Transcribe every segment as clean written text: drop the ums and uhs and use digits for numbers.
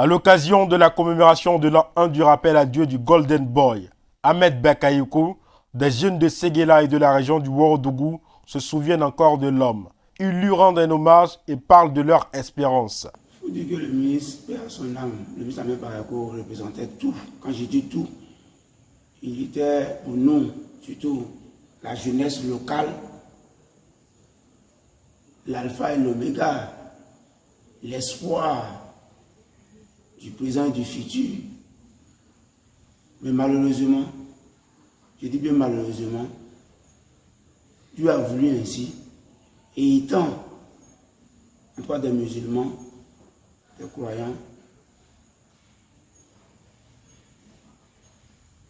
À l'occasion de la commémoration de l'an 1 du rappel à Dieu du Golden Boy, Ahmed Bakayoko, des jeunes de Séguéla et de la région du Ouorodougou se souviennent encore de l'homme. Ils lui rendent un hommage et parlent de leur espérance. Il faut dire que le ministre, paix à son âme, le ministre Ahmed Bakayoko représentait tout. Quand je dis tout, il était pour nous, surtout la jeunesse locale, l'alpha et l'oméga, l'espoir du présent et du futur. Mais malheureusement, je dis bien malheureusement, Dieu a voulu ainsi, et étant en part des musulmans, des croyants,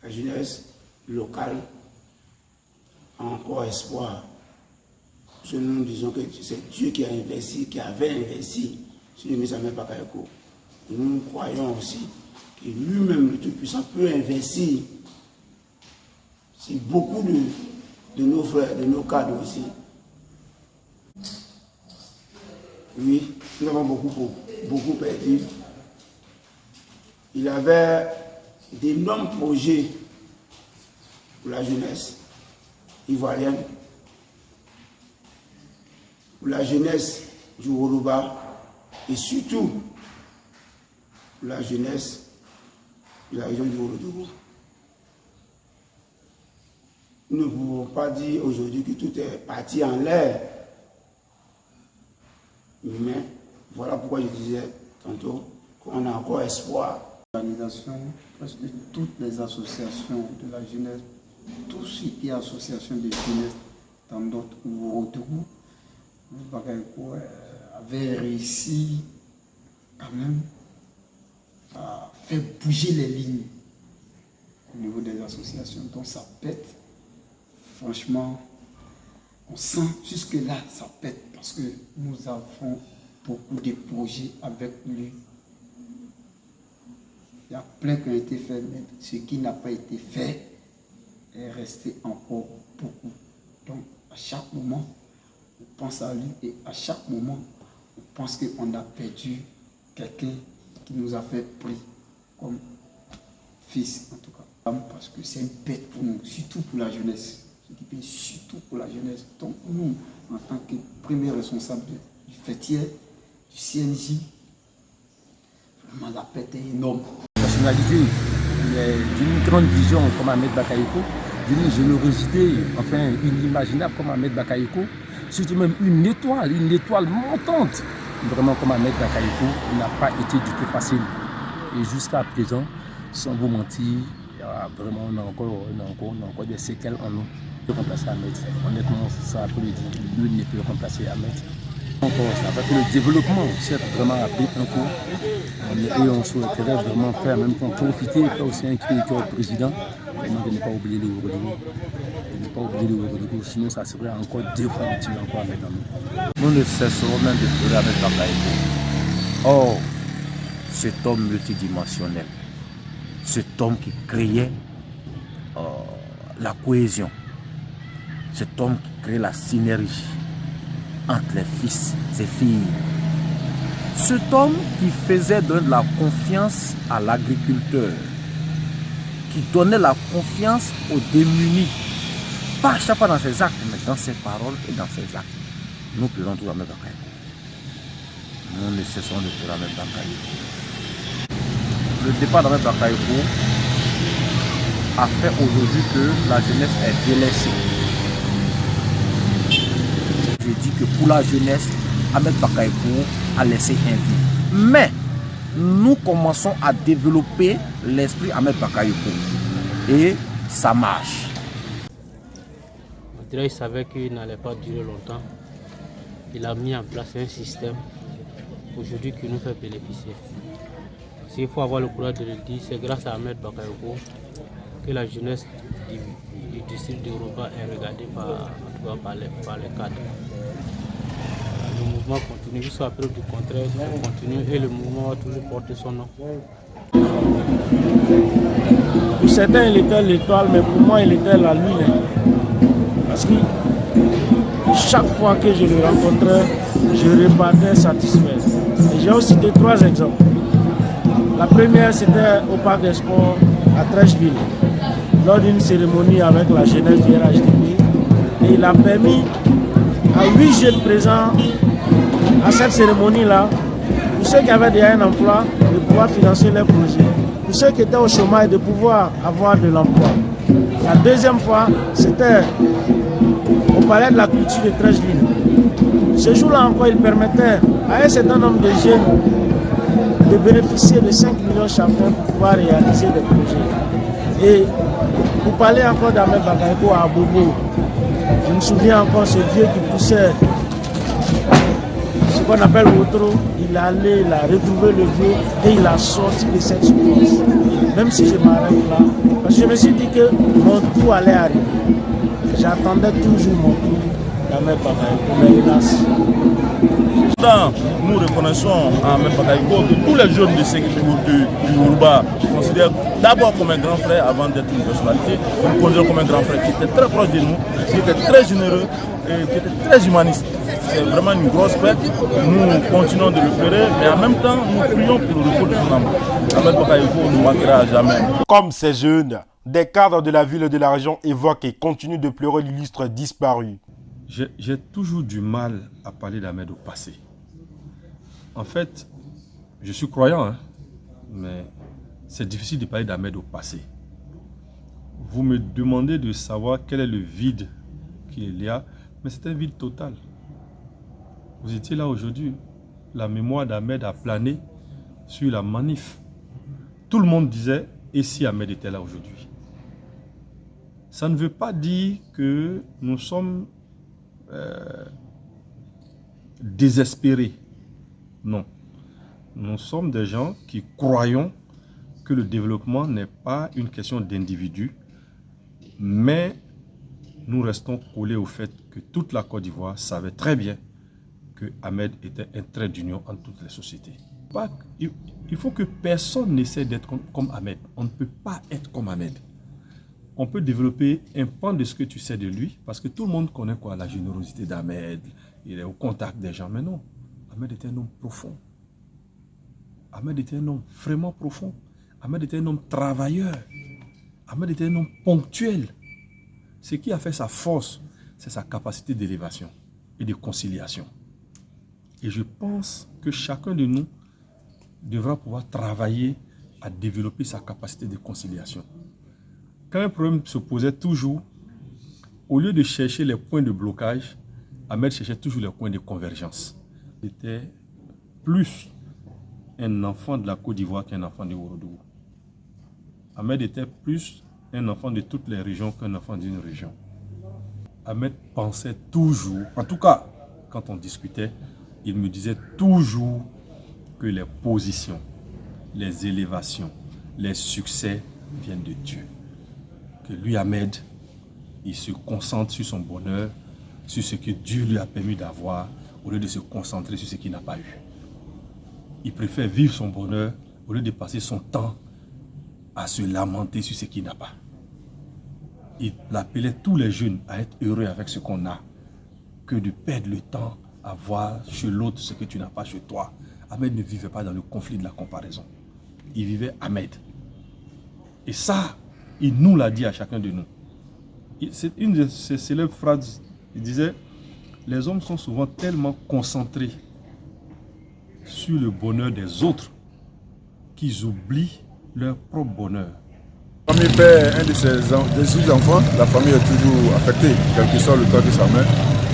la jeunesse locale a encore espoir. Parce que nous disons que c'est Dieu qui a investi, qui avait investi sur le ministre Ahmed Bakayoko. Et nous croyons aussi que lui-même, le Tout-Puissant, peut investir sur beaucoup de nos frères, de nos cadres aussi. Oui, nous avons beaucoup perdu. Il avait d'énormes projets pour la jeunesse ivoirienne, pour la jeunesse du Yoruba et surtout pour la jeunesse de la région du Ouorodougou. Nous ne pouvons pas dire aujourd'hui que tout est parti en l'air. Mais voilà pourquoi je disais tantôt qu'on a encore espoir. L'organisation, presque toutes les associations de la jeunesse, tout ce qui est association de jeunesse dans notre Ouorodougou, Bakayoko avait réussi quand même à faire bouger les lignes au niveau des associations. Donc ça pète. Franchement, on sent jusque-là, ça pète parce que nous avons beaucoup de projets avec lui. Il y a plein qui ont été faits, mais ce qui n'a pas été fait est resté encore beaucoup. Donc à chaque moment, on pense à lui et à chaque moment, on pense qu'on a perdu quelqu'un qui nous a fait prix comme fils en tout cas. Parce que c'est une bête pour nous, surtout pour la jeunesse. Surtout pour la jeunesse. Donc nous, en tant que premier responsable du fêtier, du CNJ, vraiment la pète est énorme. Personnalité d'une grande vision comme Ahmed Bakayoko, d'une générosité, enfin inimaginable comme Ahmed Bakayoko, surtout même une étoile montante. Vraiment comme Ahmed Bakayoko, il n'a pas été du tout facile. Et jusqu'à présent, sans vous mentir, vraiment on a encore des séquelles en nous. Remplacer Ahmed. Honnêtement, ça peut le dire, lui ne peut remplacer Ahmed. Ça fait que le développement, c'est vraiment appris un coup. Et on souhaiterait vraiment faire, même qu'on profiter, faire aussi un cri au président, vraiment de ne pas oublier le Ouorodougou. De ne pas oublier le Ouorodougou, sinon ça serait encore deux fois utile encore avec nous. Nous ne cesserons même de pleurer avec Bakayoko. Or, cet homme multidimensionnel, cet homme qui créait la cohésion, cet homme qui crée la synergie entre les fils et filles. Cet homme qui faisait donner la confiance à l'agriculteur, qui donnait la confiance aux démunis, pas à chaque fois dans ses actes, mais dans ses paroles et dans ses actes. Nous pleurons tout à Ahmed Bakayoko. Nous ne cessons de pleurer Ahmed Bakayoko. Le départ d'Ahmed Bakayoko a fait aujourd'hui que la jeunesse est délaissée. Je dis que pour la jeunesse, Ahmed Bakayoko a laissé un vide. Mais nous commençons à développer l'esprit Ahmed Bakayoko. Et ça marche. On dirait qu'il savait qu'il n'allait pas durer longtemps. Il a mis en place un système aujourd'hui qui nous fait bénéficier. S'il faut avoir le courage de le dire, c'est grâce à Ahmed Bakayoko que la jeunesse du district de Yoruba est regardée par les cadres. Le mouvement continue, jusqu'à preuve du contraire, il continue et le mouvement va toujours porter son nom. Pour certains, il était l'étoile, mais pour moi, il était la lune. Parce que chaque fois que je le rencontrais, je repartais satisfait. Et j'ai aussi cité 3 exemples. La première, c'était au Parc des Sports à Trècheville, lors d'une cérémonie avec la jeunesse du RHDP. Et il a permis à 8 jeunes présents à cette cérémonie-là, pour ceux qui avaient déjà un emploi, de pouvoir financer leurs projets. Pour ceux qui étaient au chômage, de pouvoir avoir de l'emploi. La deuxième fois, c'était au Palais de la Culture de Trècheville. Ce jour-là encore, il permettait à un certain nombre de jeunes de bénéficier de 5 millions chacun pour pouvoir réaliser des projets. Et pour parler encore d'Ahmed Bakayoko à Bobo, je me souviens encore ce vieux qui poussait ce qu'on appelle Wotro. Il allait, il a retrouvé le vieux et il a sorti de cette souffrance. Même si je m'arrête là, parce que je me suis dit que mon tour allait arriver. J'attendais toujours mon tour d'Ahmed Bakayoko, mais hélas. Nous reconnaissons à Ahmed Bakayoko que tous les jeunes du Yoruba considèrent d'abord comme un grand frère avant d'être une personnalité. Nous le considérons comme un grand frère qui était très proche de nous, qui était très généreux et qui était très humaniste. C'est vraiment une grosse perte. Nous continuons de le pleurer, mais en même temps, nous prions pour le repos de son âme. Ahmed Bakayoko ne manquera à jamais. Comme ces jeunes, des cadres de la ville et de la région évoquent et continuent de pleurer l'illustre disparu. J'ai toujours du mal à parler d'Ahmed au passé. En fait, je suis croyant, hein, mais c'est difficile de parler d'Ahmed au passé. Vous me demandez de savoir quel est le vide qu'il y a, mais c'est un vide total. Vous étiez là aujourd'hui, la mémoire d'Ahmed a plané sur la manif. Tout le monde disait, et si Ahmed était là aujourd'hui? Ça ne veut pas dire que nous sommes désespérés. Non. Nous sommes des gens qui croyons que le développement n'est pas une question d'individu, mais nous restons collés au fait que toute la Côte d'Ivoire savait très bien que Ahmed était un trait d'union entre toutes les sociétés. Il faut que personne n'essaie d'être comme Ahmed. On ne peut pas être comme Ahmed. On peut développer un pan de ce que tu sais de lui, parce que tout le monde connaît quoi, la générosité d'Ahmed, il est au contact des gens, mais non. Ahmed était un homme profond. Ahmed était un homme vraiment profond. Ahmed était un homme travailleur. Ahmed était un homme ponctuel. Ce qui a fait sa force, c'est sa capacité d'élévation et de conciliation. Et je pense que chacun de nous devra pouvoir travailler à développer sa capacité de conciliation. Quand un problème se posait toujours, au lieu de chercher les points de blocage, Ahmed cherchait toujours les points de convergence. Il était plus un enfant de la Côte d'Ivoire qu'un enfant de Ouagadougou. Ahmed était plus un enfant de toutes les régions qu'un enfant d'une région. Ahmed pensait toujours, en tout cas, quand on discutait, il me disait toujours que les positions, les élévations, les succès viennent de Dieu. Que lui, Ahmed, il se concentre sur son bonheur, sur ce que Dieu lui a permis d'avoir, au lieu de se concentrer sur ce qu'il n'a pas eu. Il préfère vivre son bonheur au lieu de passer son temps à se lamenter sur ce qu'il n'a pas. Il appelait tous les jeunes à être heureux avec ce qu'on a, que de perdre le temps à voir chez l'autre ce que tu n'as pas chez toi. Ahmed ne vivait pas dans le conflit de la comparaison. Il vivait Ahmed. Et ça, il nous l'a dit à chacun de nous. C'est une de ses célèbres phrases. Il disait, les hommes sont souvent tellement concentrés sur le bonheur des autres qu'ils oublient leur propre bonheur. Comme il perd un de ses enfants, la famille est toujours affectée, quel que soit le temps que ça met.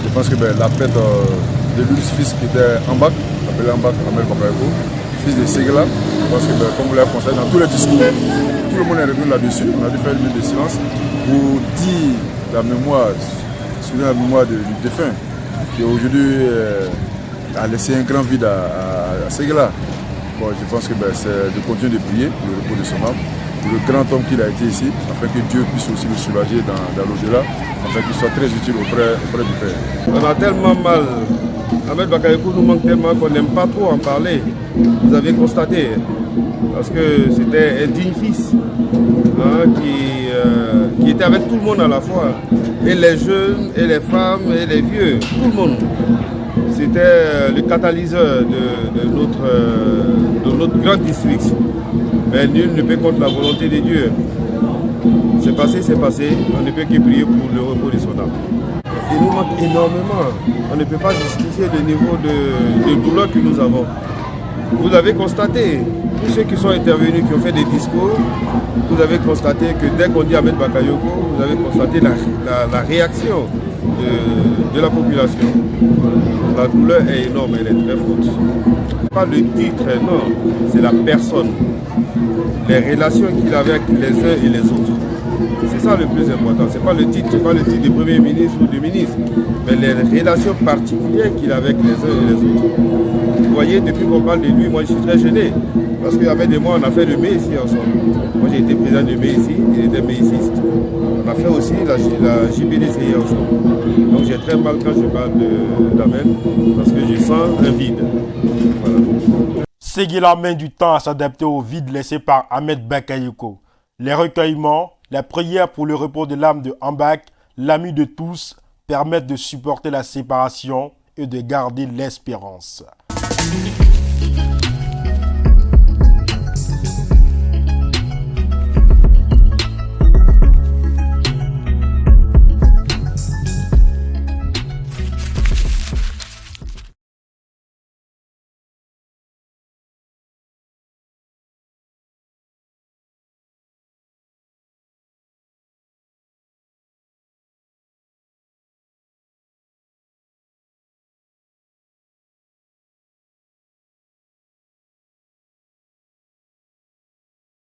Je pense que la perte de lui, fils qui était en bac, appelé en bac, Ahmed Bakayoko, fils de Ségela, je pense que comme vous l'avez constaté dans tous les discours, tout le monde est revenu là-dessus. On a dû faire une minute de silence pour dire la mémoire, souvenir la mémoire du défunt, qui aujourd'hui a laissé un grand vide à Ségela. Bon, je pense que c'est de continuer de prier pour le repos de son âme, pour le grand homme qu'il a été ici, afin que Dieu puisse aussi le soulager dans l'au-delà, afin qu'il soit très utile auprès du Père. On a tellement mal. Ahmed Bakayoko nous manque tellement qu'on n'aime pas trop en parler. Vous avez constaté, parce que c'était un digne fils qui était avec tout le monde à la fois, et les jeunes, et les femmes, et les vieux, tout le monde. c'était le catalyseur de notre grand district. Mais nul ne peut contre la volonté de Dieu. C'est passé, on ne peut que prier pour le repos de son âme. Il nous manque énormément. On ne peut pas justifier le niveau de douleur que nous avons. Vous avez constaté, tous ceux qui sont intervenus, qui ont fait des discours, vous avez constaté que dès qu'on dit Ahmed Bakayoko, vous avez constaté la réaction de la population. La douleur est énorme, elle est très forte. Pas le titre, non, c'est la personne. Les relations qu'il avait avec les uns et les autres. C'est ça le plus important. Ce n'est pas le titre de Premier ministre ou de ministre, mais les relations particulières qu'il avait avec les uns et les autres. Vous voyez, depuis qu'on parle de lui, moi je suis très gêné. Parce qu'Ahmed et moi, on a fait le MEICI ensemble. Moi j'ai été président de MEICI, il était méiciste. On a fait aussi la JBDCI ensemble. Donc j'ai très mal quand je parle d'Ahmed, parce que je sens un vide. Voilà. Séguéla met du temps à s'adapter au vide laissé par Ahmed Bakayoko. Les recueillements, la prière pour le repos de l'âme de Ambak, l'ami de tous, permettent de supporter la séparation et de garder l'espérance.